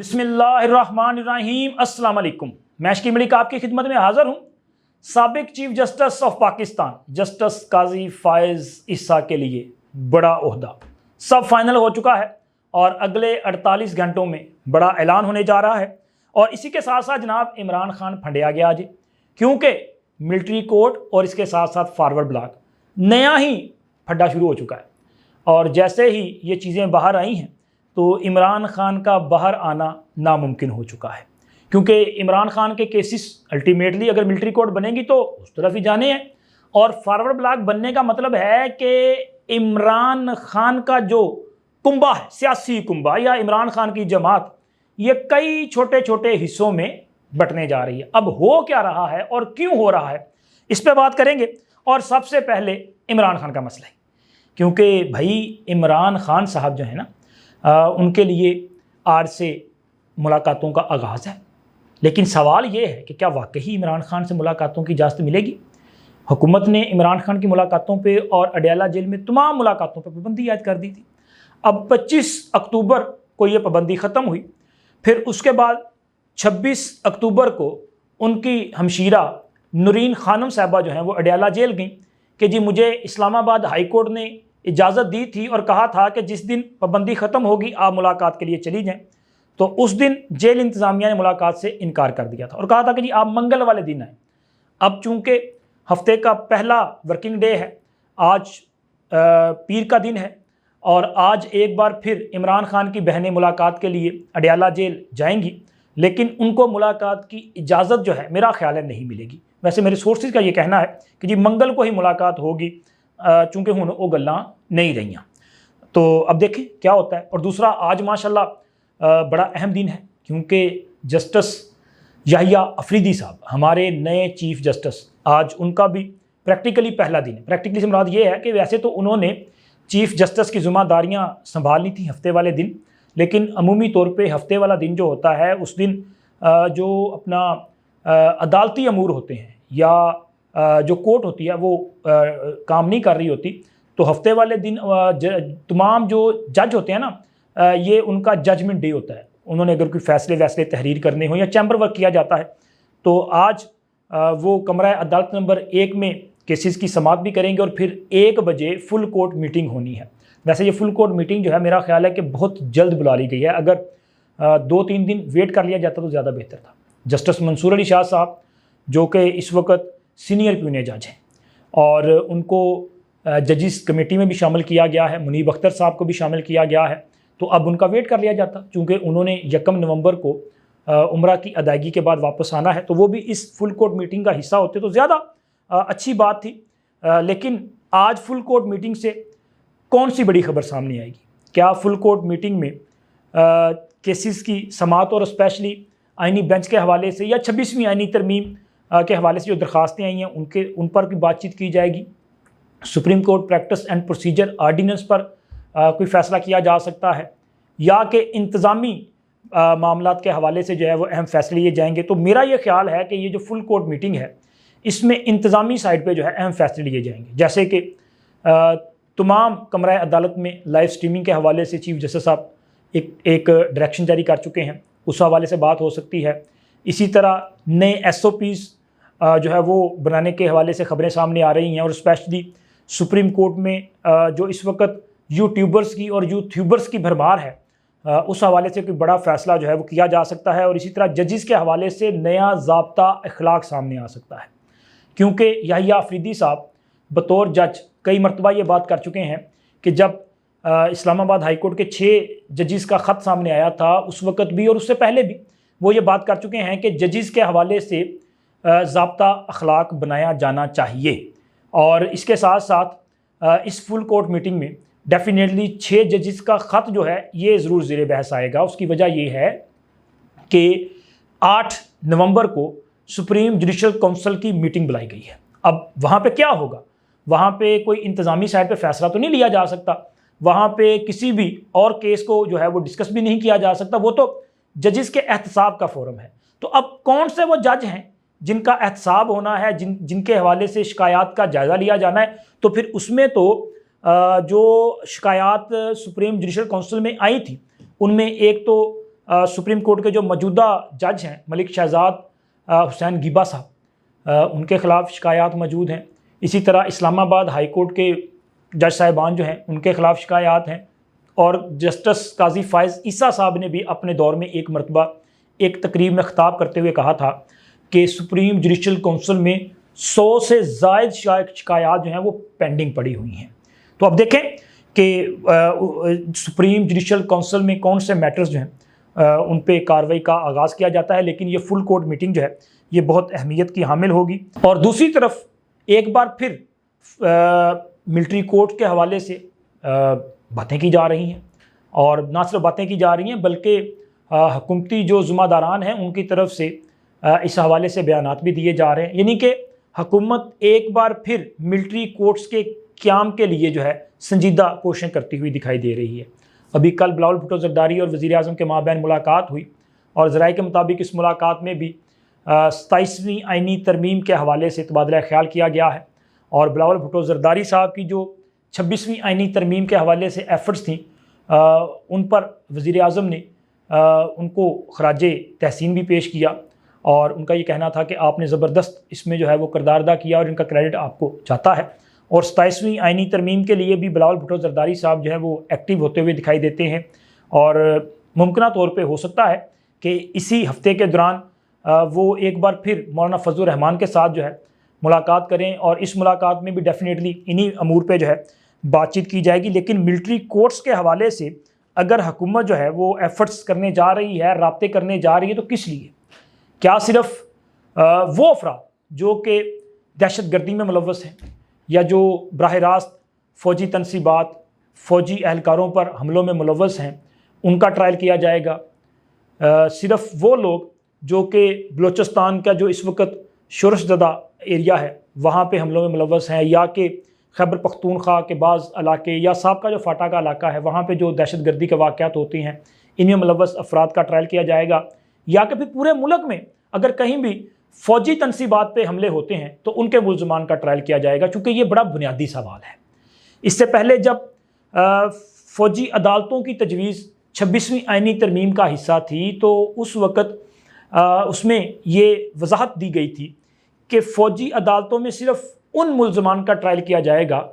बिस्मिल्लाहिर्रहमानिर्रहीम। अस्सलाम वालेकुम। मैं शकील मलिक आपकी खिदमत में हाज़िर हूँ। साबिक chief justice of Pakistan justice Qazi Faez Isa के लिए बड़ा ओहदा सब फाइनल हो चुका है और अगले 48 घंटों में बड़ा ऐलान होने जा रहा है। और इसी के साथ साथ जनाब इमरान खान फंडिया गया आज, क्योंकि मिलिट्री कोर्ट और इसके साथ साथ फॉरवर्ड ब्लॉक नया ही फड्डा शुरू हो चुका है। और जैसे ही ये चीज़ें बाहर आई हैं तो इमरान खान का बाहर आना नामुमकिन हो चुका है, क्योंकि इमरान खान के केसेस अल्टीमेटली अगर मिलिट्री कोर्ट बनेगी तो उस तरफ ही जाने हैं। और फॉरवर्ड ब्लॉक बनने का मतलब है कि इमरान खान का जो कुंबा है, सियासी कुंबा या इमरान खान की जमात, ये कई छोटे छोटे हिस्सों में बंटने जा रही है। अब हो क्या रहा है और क्यों हो रहा है, इस पर बात करेंगे। और सबसे पहले इमरान खान का मसला है, क्योंकि भाई इमरान खान साहब जो है ना, उनके लिए आज से मुलाकातों का आगाज़ है। लेकिन सवाल ये है कि क्या वाकई इमरान खान से मुलाकातों की इजाज़त मिलेगी। हुकूमत ने इमरान खान की मुलाकातों पे और अडयाला जेल में तमाम मुलाकातों पर पाबंदी आयद कर दी थी। अब 25 अक्टूबर को ये पाबंदी ख़त्म हुई। फिर उसके बाद 26 अक्टूबर को उनकी हमशीरा नूरीन खानम साहबा जो हैं वो अडयाला जेल गई कि जी मुझे इस्लामाबाद हाई कोर्ट ने इजाज़त दी थी और कहा था कि जिस दिन पाबंदी ख़त्म होगी आप मुलाकात के लिए चली जाएं। तो उस दिन जेल इंतज़ामिया ने मुलाकात से इनकार कर दिया था और कहा था कि जी आप मंगल वाले दिन आएँ। अब चूँकि हफ्ते का पहला वर्किंग डे है, आज पीर का दिन है और आज एक बार फिर इमरान खान की बहनें मुलाकात के लिए अडयाला जेल जाएंगी, लेकिन उनको मुलाकात की इजाज़त जो है मेरा ख्याल है नहीं मिलेगी। वैसे मेरे सोर्सेज का ये कहना है कि जी मंगल को ही मुलाकात होगी, चूँकि हुण वो गल्लां नहीं रहीआं। तो अब देखें क्या होता है। और दूसरा, आज माशाल्लाह बड़ा अहम दिन है, क्योंकि जस्टिस याहिया अफरीदी साहब हमारे नए चीफ जस्टिस, आज उनका भी प्रैक्टिकली पहला दिन है। प्रैक्टिकली से मुराद ये है कि वैसे तो उन्होंने चीफ जस्टिस की ज़िम्मेदारियां संभालनी थी हफ्ते वाले दिन, लेकिन अमूमी तौर पे हफ्ते वाला दिन जो होता है उस दिन जो अपना अदालती अमूर होते हैं या जो कोर्ट होती है वो काम नहीं कर रही होती। तो हफ्ते वाले दिन तमाम जो जज होते हैं ना, ये उनका जजमेंट डे होता है। उन्होंने अगर कोई फ़ैसले तहरीर करने हो या चैम्बर वर्क किया जाता है तो आज वो कमरा अदालत नंबर 1 में केसेस की समाअत भी करेंगे और फिर 1 बजे फुल कोर्ट मीटिंग होनी है। वैसे ये फुल कोर्ट मीटिंग जो है मेरा ख्याल है कि बहुत जल्द बुला ली गई है। अगर 2-3 दिन वेट कर लिया जाता तो ज़्यादा बेहतर था। जस्टिस मंसूर अली शाह साहब जो कि इस वक्त सीनियर प्यूने जज हैं और उनको जजिस कमेटी में भी शामिल किया गया है, मुनीब अख्तर साहब को भी शामिल किया गया है। तो अब उनका वेट कर लिया जाता, चूँकि उन्होंने 1 नवंबर को उम्रा की अदायगी के बाद वापस आना है, तो वो भी इस फुल कोर्ट मीटिंग का हिस्सा होते तो ज़्यादा अच्छी बात थी। लेकिन आज फुल कोर्ट मीटिंग से कौन सी बड़ी खबर सामने आएगी? क्या फुल कोर्ट मीटिंग में केसेस की समाअत और स्पेशली आइनी बेंच के हवाले से या 26वीं आइनी तरमीम के हवाले से जो दरख्वास्तें आई हैं उन पर भी बातचीत की जाएगी? Supreme court practice and procedure ordinance पर कोई फ़ैसला किया जा सकता है, या कि इंतज़ामी मामलात के हवाले से जो है वो अहम फैसले लिए जाएंगे? तो मेरा ये ख्याल है कि ये जो फुल कोर्ट मीटिंग है इसमें इंतज़ामी साइड पे जो है अहम फैसले लिए जाएंगे। जैसे कि तमाम कमरा अदालत में लाइव स्ट्रीमिंग के हवाले से चीफ जस्टिस साहब एक डायरेक्शन जारी कर चुके हैं, उस हवाले से बात हो सकती है। इसी तरह नए SOPs जो है वो बनाने के हवाले से ख़बरें सामने आ रही हैं। और स्पेशली सुप्रीम कोर्ट में जो इस वक्त यूट्यूबर्स की और यूट्यूबर्स की भरमार है, उस हवाले से कोई बड़ा फ़ैसला जो है वो किया जा सकता है। और इसी तरह जजिस के हवाले से नया ज़ाब्ता अखलाक सामने आ सकता है, क्योंकि याहिया अफरीदी साहब बतौर जज कई मरतबा ये बात कर चुके हैं कि जब इस्लामाबाद हाई कोर्ट के 6 जजिस का ख़त सामने आया था उस वक्त भी और उससे पहले भी वो ये बात कर चुके हैं कि जजिस के हवाले से ज़ाब्ता अखलाक बनाया जाना चाहिए। और इसके साथ साथ इस फुल कोर्ट मीटिंग में डेफिनेटली 6 जजिस का ख़त जो है ये ज़रूर ज़ेरे बहस आएगा। उसकी वजह ये है कि 8 नवंबर को सुप्रीम जुडिशल काउंसिल की मीटिंग बुलाई गई है। अब वहाँ पे क्या होगा? वहाँ पे कोई इंतज़ामी साइड पे फ़ैसला तो नहीं लिया जा सकता, वहाँ पे किसी भी और केस को जो है वो डिस्कस भी नहीं किया जा सकता, वो तो जजिस के एहतसाब का फोरम है। तो अब कौन से वो जज हैं जिनका एहतसाब होना है, जिनके हवाले से शिकायत का जायज़ा लिया जाना है? तो फिर उसमें तो जो शिकायत सुप्रीम जुडिशल काउंसिल में आई थी उनमें एक तो सुप्रीम कोर्ट के जो मौजूदा जज हैं मलिक शहजाद हुसैन गीबा साहब, उनके ख़िलाफ़ शिकायत मौजूद हैं। इसी तरह इस्लामाबाद हाई कोर्ट के जज साहिबान जो हैं उनके ख़िलाफ़ शिकायत हैं। और जस्टिस काजी फ़ायज़ ईसा साहब ने भी अपने दौर में एक मरतबा एक तकरीब में ख़िताब करते हुए कहा था कि सुप्रीम जुडिशल काउंसिल में 100 से ज़ायद शिकायत जो हैं वो पेंडिंग पड़ी हुई हैं। तो अब देखें कि सुप्रीम जुडिशल काउंसिल में कौन से मैटर्स जो हैं उन पे कार्रवाई का आगाज़ किया जाता है, लेकिन ये फुल कोर्ट मीटिंग जो है ये बहुत अहमियत की हामिल होगी। और दूसरी तरफ एक बार फिर मिलिट्री कोर्ट के हवाले से बातें की जा रही हैं, और ना सिर्फ बातें की जा रही हैं बल्कि हुकूमती जो ज़िम्मेदारान हैं उनकी तरफ से इस हवाले से बयानात भी दिए जा रहे हैं। यानी कि हुकूमत एक बार फिर मिलिट्री कोर्ट्स के क़याम के लिए जो है संजीदा कोशिशें करती हुई दिखाई दे रही है। अभी कल बिलावल भुट्टो ज़रदारी और वज़ीर आज़म के माबैन मुलाकात हुई, और ज़राए के मुताबिक इस मुलाकात में भी 27वीं आइनी तरमीम के हवाले से तबादला ख्याल किया गया है। और बिलावल भुट्टो ज़रदारी साहब की जो 26वीं आइनी तरमीम के हवाले से एफ़र्ट्स थी, उन पर वज़ीर आज़म ने उनको खराज तहसीन भी पेश किया, और उनका ये कहना था कि आपने ज़बरदस्त इसमें जो है वो किरदार अदा किया और इनका क्रेडिट आपको जाता है। और 27वीं आइनी तरमीम के लिए भी बिलावल भुट्टो ज़रदारी साहब जो है वो एक्टिव होते हुए दिखाई देते हैं, और मुमकिन तौर पे हो सकता है कि इसी हफ्ते के दौरान वो एक बार फिर मौलाना फजलुर रहमान के साथ जो है मुलाकात करें, और इस मुलाकात में भी डेफिनेटली इन्हीं अमूर पे जो है बातचीत की जाएगी। लेकिन मिलिट्री कोर्ट्स के हवाले से अगर हुकूमत जो है वो एफ़र्ट्स करने जा रही है, राब्ते करने जा रही है, तो किस लिए? क्या सिर्फ वो अफराद जो कि दहशत गर्दी में मुलव्वस हैं या जो बराह रास्त फ़ौजी तनसीबात, फ़ौजी एहलकारों पर हमलों में मुलव्वस हैं, उनका ट्रायल किया जाएगा? सिर्फ वो लोग जो कि बलूचिस्तान का जो इस वक्त शोरशज़दा एरिया है वहाँ पे हमलों में मुलव्वस हैं, या कि खैबर पख्तूनख्वा के बाज़ इलाके या साबका जो फाटा का इलाका है वहाँ पे जो दहशत गर्दी के वाक़यात होती हैं इनमें मुलव्वस अफराद का ट्रायल किया जाएगा? या कि फिर पूरे मुल्क में अगर कहीं भी फ़ौजी तनसीबात पे हमले होते हैं तो उनके मुल्ज़मान का ट्रायल किया जाएगा? चूँकि ये बड़ा बुनियादी सवाल है। इससे पहले जब फ़ौजी अदालतों की तजवीज़ 26वीं आइनी तरमीम का हिस्सा थी तो उस वक़्त उसमें ये वजाहत दी गई थी कि फ़ौजी अदालतों में सिर्फ उन मुल्ज़मान का ट्रायल किया जाएगा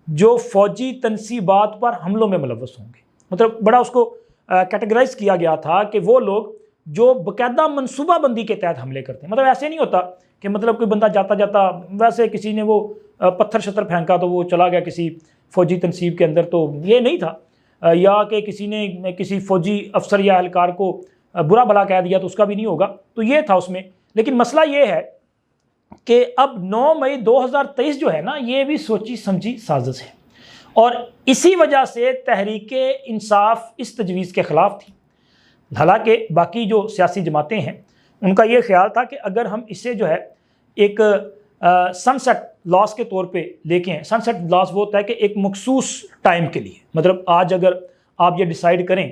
जो फ़ौजी तनसीबात पर हमलों में मुलव्वस होंगे। मतलब बड़ा उसको कैटेगराइज़ किया गया था कि वो लोग जो बाकायदा मनसूबाबंदी के तहत हमले करते हैं। मतलब ऐसे नहीं होता कि मतलब कोई बंदा जाता जाता वैसे किसी ने वो पत्थर शत्थर फेंका तो वो चला गया किसी फ़ौजी तनसीब के अंदर, तो ये नहीं था। या कि किसी ने किसी फ़ौजी अफसर या एहलकार को बुरा भला कह दिया तो उसका भी नहीं होगा, तो ये था उसमें। लेकिन मसला ये है कि अब 9 मई 2023 जो है ना, ये भी सोची समझी साजिश है, और इसी वजह से तहरीके इंसाफ इस तजवीज़ के ख़िलाफ़ थी। हालांकि बाकी जो सियासी जमातें हैं उनका ये ख्याल था कि अगर हम इसे जो है एक सनसेट लॉस के तौर पे लेके हैं। सनसेट लॉस वो होता है कि एक मखसूस टाइम के लिए, मतलब आज अगर आप ये डिसाइड करें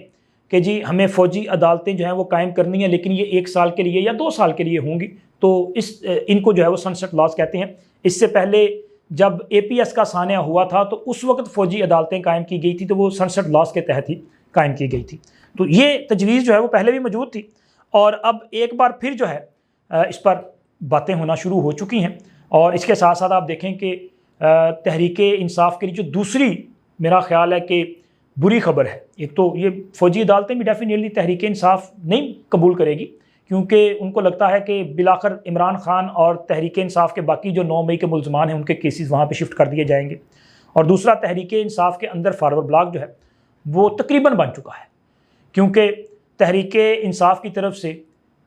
कि जी हमें फ़ौजी अदालतें जो हैं वो कायम करनी है, लेकिन ये 1 साल के लिए या 2 साल के लिए होंगी, तो इनको जो है वो सनसेट लॉस कहते हैं। इससे पहले जब APS का सानिया हुआ था तो उस वक्त फ़ौजी अदालतें कायम की गई थी, तो वो सनसेट लॉस के तहत ही कायम की गई थी। तो ये तजवीज़ जो है वो पहले भी मौजूद थी, और अब एक बार फिर जो है इस पर बातें होना शुरू हो चुकी हैं। और इसके साथ साथ आप देखें कि तहरीके इंसाफ के लिए जो दूसरी मेरा ख्याल है कि बुरी खबर है, एक तो ये फ़ौजी अदालतें भी डेफिनेटली तहरीके इंसाफ नहीं कबूल करेगी, क्योंकि उनको लगता है कि बिलाखिर इमरान खान और तहरीके इंसाफ के बाकी जो 9 मई के मुल्ज़मान हैं उनके केसेस वहाँ पे शिफ्ट कर दिए जाएंगे। और दूसरा, तहरीके इंसाफ के अंदर फॉरवर्ड ब्लॉक जो है वो तकरीबन बन चुका है, क्योंकि तहरीके इंसाफ की तरफ से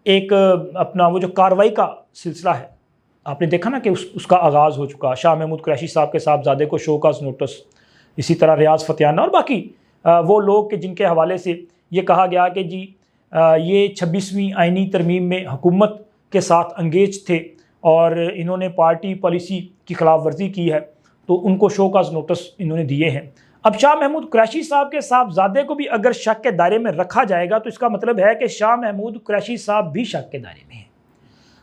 एक अपना वो जो कार्रवाई का सिलसिला है, आपने देखा ना कि उसका आगाज़ हो चुका। शाह महमूद कुरैशी साहब के साहबजादे को शोकास नोटिस, इसी तरह रियाज फतियाना और बाकी वो लोग के जिनके हवाले से ये कहा गया कि जी ये 26वीं आइनी तरमीम में हुकूमत के साथ अंगेज थे और इन्होंने पार्टी पॉलिसी की खिलाफ वर्जी की है, तो उनको शोकास नोटिस इन्होंने दिए हैं। अब शाह महमूद कुरैशी साहब के साहबजादे को भी अगर शक के दायरे में रखा जाएगा तो इसका मतलब है कि शाह महमूद कुरैशी साहब भी शक के दायरे में हैं,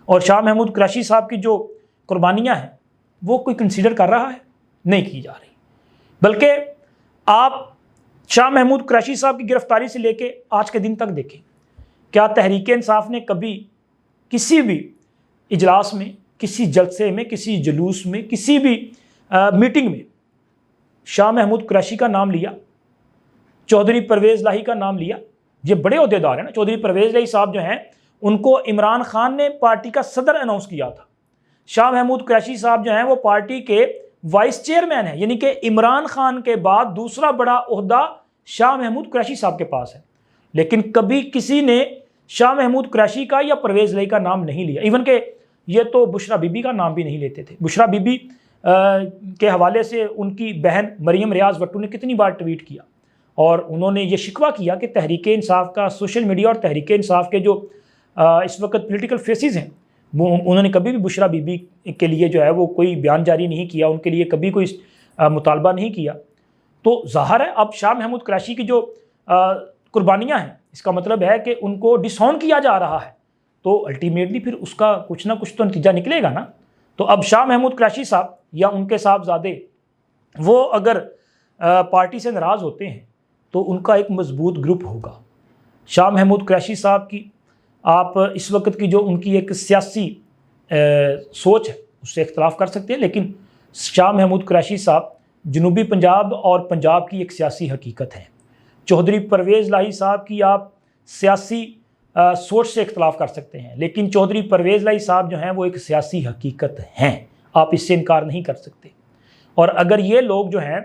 और शाह महमूद कुरैशी साहब की जो कुर्बानियाँ हैं वो कोई कंसीडर कर रहा है? नहीं की जा रही। बल्कि आप शाह महमूद कुरैशी साहब की गिरफ्तारी से लेके आज के दिन तक देखें کیا تحریک انصاف نے کبھی کسی بھی اجلاس میں، کسی جلسے میں، کسی جلوس میں، کسی بھی میٹنگ میں شاہ محمود قریشی کا نام لیا، چودھری پرویز لاہی کا نام لیا؟ یہ بڑے عہدیدار ہیں نا. چودھری پرویز لاہی صاحب جو ہیں ان کو عمران خان نے پارٹی کا صدر اناؤنس کیا تھا. شاہ محمود قریشی صاحب جو ہیں وہ پارٹی کے وائس چیئرمین ہیں، یعنی کہ عمران خان کے بعد دوسرا بڑا عہدہ شاہ محمود قریشی صاحب کے پاس ہے. لیکن کبھی کسی نے شاہ محمود قریشی کا یا پرویز لاہی کا نام نہیں لیا. ایون کہ یہ تو بشرا بی بی کا نام بھی نہیں لیتے تھے. بشرا بی بی کے حوالے سے ان کی بہن مریم ریاض وٹو نے کتنی بار ٹویٹ کیا اور انہوں نے یہ شکوہ کیا کہ تحریک انصاف کا سوشل میڈیا اور تحریک انصاف کے جو اس وقت پولیٹیکل فیسز ہیں وہ انہوں نے کبھی بھی بشرا بی بی کے لیے جو ہے وہ کوئی بیان جاری نہیں کیا، ان کے لیے کبھی کوئی مطالبہ نہیں کیا. تو ظاہر ہے اب شاہ محمود قریشی کی جو قربانیاں ہیں اس کا مطلب ہے کہ ان کو ڈس آن کیا جا رہا ہے، تو الٹیمیٹلی پھر اس کا کچھ نہ کچھ تو نتیجہ نکلے گا نا. تو اب شاہ محمود قریشی صاحب یا ان کے صاحبزادے وہ اگر پارٹی سے ناراض ہوتے ہیں تو ان کا ایک مضبوط گروپ ہوگا. شاہ محمود قریشی صاحب کی آپ اس وقت کی جو ان کی ایک سیاسی سوچ ہے اس سے اختلاف کر سکتے ہیں، لیکن شاہ محمود قریشی صاحب جنوبی پنجاب اور پنجاب کی ایک سیاسی حقیقت ہے. چودھری پرویز لاہی صاحب کی آپ سیاسی سوچ سے اختلاف کر سکتے ہیں، لیکن چودھری پرویز لاہی صاحب جو ہیں وہ ایک سیاسی حقیقت ہیں، آپ اس سے انکار نہیں کر سکتے. اور اگر یہ لوگ جو ہیں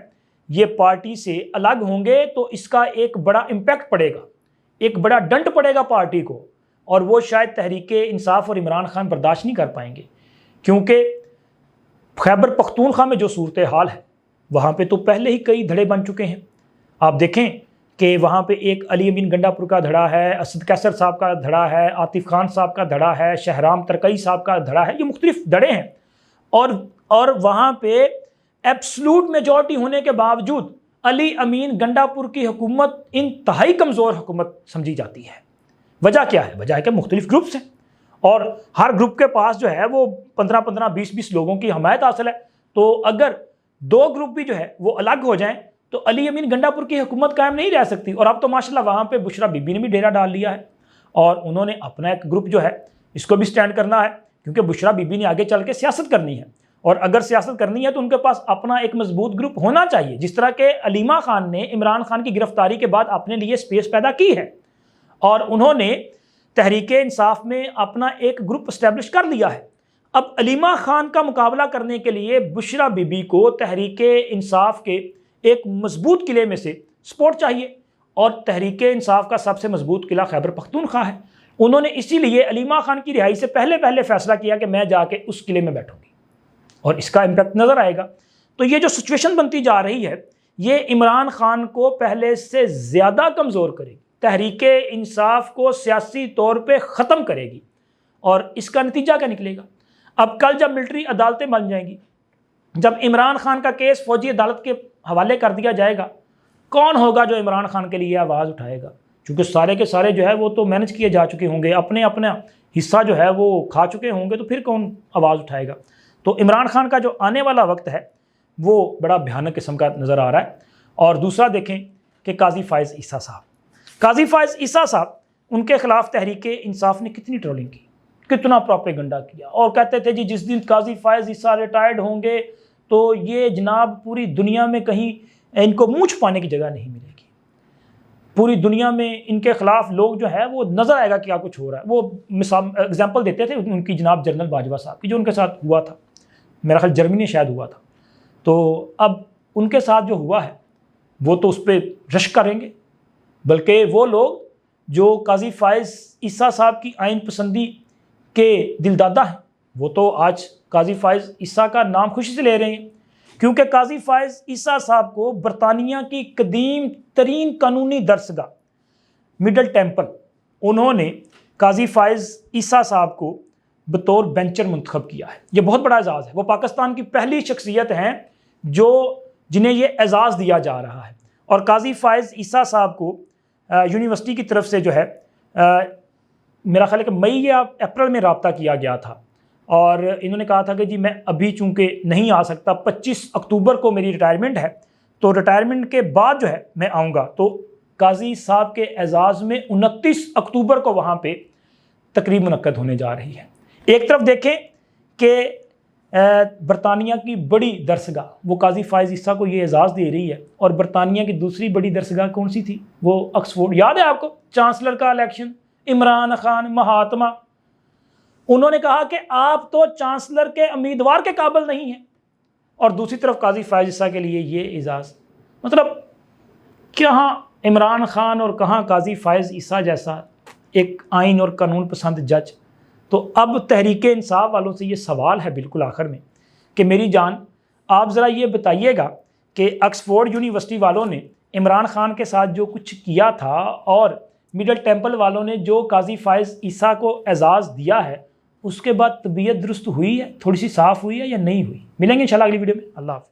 یہ پارٹی سے الگ ہوں گے تو اس کا ایک بڑا امپیکٹ پڑے گا، ایک بڑا ڈنٹ پڑے گا پارٹی کو، اور وہ شاید تحریک انصاف اور عمران خان برداشت نہیں کر پائیں گے. کیونکہ خیبر پختونخوا میں جو صورتحال ہے وہاں پہ تو پہلے ہی کئی دھڑے بن چکے ہیں. آپ دیکھیں کہ وہاں پہ ایک علی امین گنڈا پور کا دھڑا ہے، اسد کیسر صاحب کا دھڑا ہے، عاطف خان صاحب کا دھڑا ہے، شہرام ترکئی صاحب کا دھڑا ہے. یہ مختلف دھڑے ہیں اور وہاں پہ ایبسلوٹ میجورٹی ہونے کے باوجود علی امین گنڈا پور کی حکومت انتہائی کمزور حکومت سمجھی جاتی ہے. وجہ کیا ہے؟ وجہ ہے کہ مختلف گروپس ہیں اور ہر گروپ کے پاس جو ہے وہ 15-15 20-20 لوگوں کی حمایت حاصل ہے. تو اگر دو گروپ بھی جو ہے وہ الگ ہو جائیں تو علی امین گنڈا پور کی حکومت قائم نہیں رہ سکتی. اور اب تو ماشاءاللہ وہاں پہ بشرا بی بی نے بھی ڈیرا ڈال لیا ہے اور انہوں نے اپنا ایک گروپ جو ہے اس کو بھی سٹینڈ کرنا ہے، کیونکہ بشرا بی بی نے آگے چل کے سیاست کرنی ہے، اور اگر سیاست کرنی ہے تو ان کے پاس اپنا ایک مضبوط گروپ ہونا چاہیے. جس طرح کہ علیمہ خان نے عمران خان کی گرفتاری کے بعد اپنے لیے سپیس پیدا کی ہے اور انہوں نے تحریک انصاف میں اپنا ایک گروپ اسٹیبلش کر لیا ہے. اب علیمہ خان کا مقابلہ کرنے کے لیے بشرا بی بی کو تحریک انصاف کے ایک مضبوط قلعے میں سے سپورٹ چاہیے، اور تحریک انصاف کا سب سے مضبوط قلعہ خیبر پختونخوا ہے. انہوں نے اسی لیے علیمہ خان کی رہائی سے پہلے فیصلہ کیا کہ میں جا کے اس قلعے میں بیٹھوں گی، اور اس کا امپیکٹ نظر آئے گا. تو یہ جو سچویشن بنتی جا رہی ہے یہ عمران خان کو پہلے سے زیادہ کمزور کرے گی، تحریک انصاف کو سیاسی طور پہ ختم کرے گی. اور اس کا نتیجہ کیا نکلے گا؟ اب کل جب ملٹری عدالتیں بن جائیں گی، جب عمران خان کا کیس فوجی عدالت کے حوالے کر دیا جائے گا، کون ہوگا جو عمران خان کے لیے آواز اٹھائے گا؟ چونکہ سارے کے سارے جو ہے وہ تو مینج کیے جا چکے ہوں گے، اپنے حصہ جو ہے وہ کھا چکے ہوں گے، تو پھر کون آواز اٹھائے گا؟ تو عمران خان کا جو آنے والا وقت ہے وہ بڑا بھیانک قسم کا نظر آ رہا ہے. اور دوسرا دیکھیں کہ قاضی فائز عیسیٰ صاحب ان کے خلاف تحریک انصاف نے کتنی ٹرولنگ کی، کتنا پروپیگنڈا کیا، اور کہتے تھے جی جس دن قاضی فائز عیسیٰ ریٹائرڈ ہوں گے تو یہ جناب پوری دنیا میں کہیں ان کو منہ چھپانے کی جگہ نہیں ملے گی، پوری دنیا میں ان کے خلاف لوگ جو ہے وہ نظر آئے گا کیا کچھ ہو رہا ہے. وہ مثال ایگزامپل دیتے تھے ان کی جناب جنرل باجوہ صاحب کی، جو ان کے ساتھ ہوا تھا، میرا خیال جرمنی میں شاید ہوا تھا. تو اب ان کے ساتھ جو ہوا ہے وہ تو اس پہ رشک کریں گے، بلکہ وہ لوگ جو قاضی فائز عیسیٰ صاحب کی آئین پسندی کے دلدادہ ہیں وہ تو آج قاضی فائز عیسیٰ کا نام خوشی سے لے رہے ہیں، کیونکہ قاضی فائز عیسیٰ صاحب کو برطانیہ کی قدیم ترین قانونی درسگاہ مڈل ٹیمپل انہوں نے قاضی فائز عیسیٰ صاحب کو بطور بینچر منتخب کیا ہے. یہ بہت بڑا اعزاز ہے، وہ پاکستان کی پہلی شخصیت ہیں جنہیں یہ اعزاز دیا جا رہا ہے. اور قاضی فائز عیسیٰ صاحب کو یونیورسٹی کی طرف سے جو ہے میرا خیال ہے کہ مئی یا اپریل میں رابطہ کیا گیا تھا، اور انہوں نے کہا تھا کہ جی میں ابھی چونکہ نہیں آ سکتا، 25 اکتوبر کو میری ریٹائرمنٹ ہے، تو ریٹائرمنٹ کے بعد جو ہے میں آؤں گا. تو قاضی صاحب کے اعزاز میں 29 اکتوبر کو وہاں پہ تقریب منعقد ہونے جا رہی ہے۔ ایک طرف دیکھیں کہ برطانیہ کی بڑی درسگاہ وہ قاضی فائز عیسیٰ کو یہ اعزاز دے رہی ہے، اور برطانیہ کی دوسری بڑی درسگاہ کون سی تھی؟ وہ آکسفورڈ، یاد ہے آپ کو؟ چانسلر کا الیکشن، عمران خان، مہاتما، انہوں نے کہا کہ آپ تو چانسلر کے امیدوار کے قابل نہیں ہیں، اور دوسری طرف قاضی فائز عیسیٰ کے لیے یہ اعزاز۔ مطلب کہاں عمران خان اور کہاں قاضی فائز عیسیٰ جیسا ایک آئین اور قانون پسند جج۔ تو اب تحریک انصاف والوں سے یہ سوال ہے بالکل آخر میں کہ میری جان آپ ذرا یہ بتائیے گا کہ آکسفورڈ یونیورسٹی والوں نے عمران خان کے ساتھ جو کچھ کیا تھا، اور مڈل ٹیمپل والوں نے جو قاضی فائز عیسیٰ کو اعزاز دیا ہے، اس کے بعد طبیعت درست ہوئی ہے، تھوڑی سی صاف ہوئی ہے یا نہیں ہوئی؟ ملیں گے انشاءاللہ اگلی ویڈیو میں۔ اللہ حافظ۔